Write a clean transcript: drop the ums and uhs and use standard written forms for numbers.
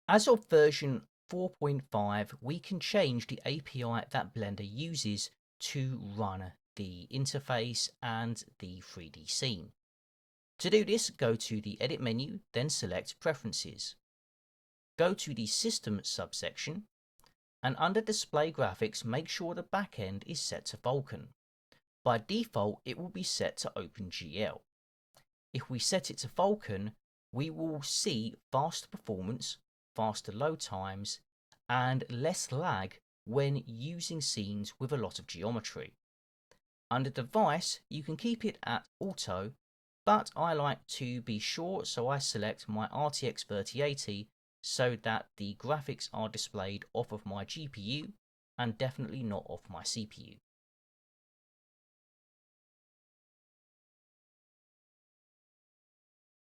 As of version 4.5, we can change the API that Blender uses to run the interface and the 3D scene. To do this, go to the Edit menu, then select Preferences. Go to the System subsection, and under Display Graphics, make sure the backend is set to Vulkan. By default, it will be set to OpenGL. If we set it to Vulkan, we will see faster performance, faster load times, and less lag when using scenes with a lot of geometry. Under Device, you can keep it at Auto, but I like to be sure, so I select my RTX 3080 so that the graphics are displayed off of my GPU and definitely not off my CPU.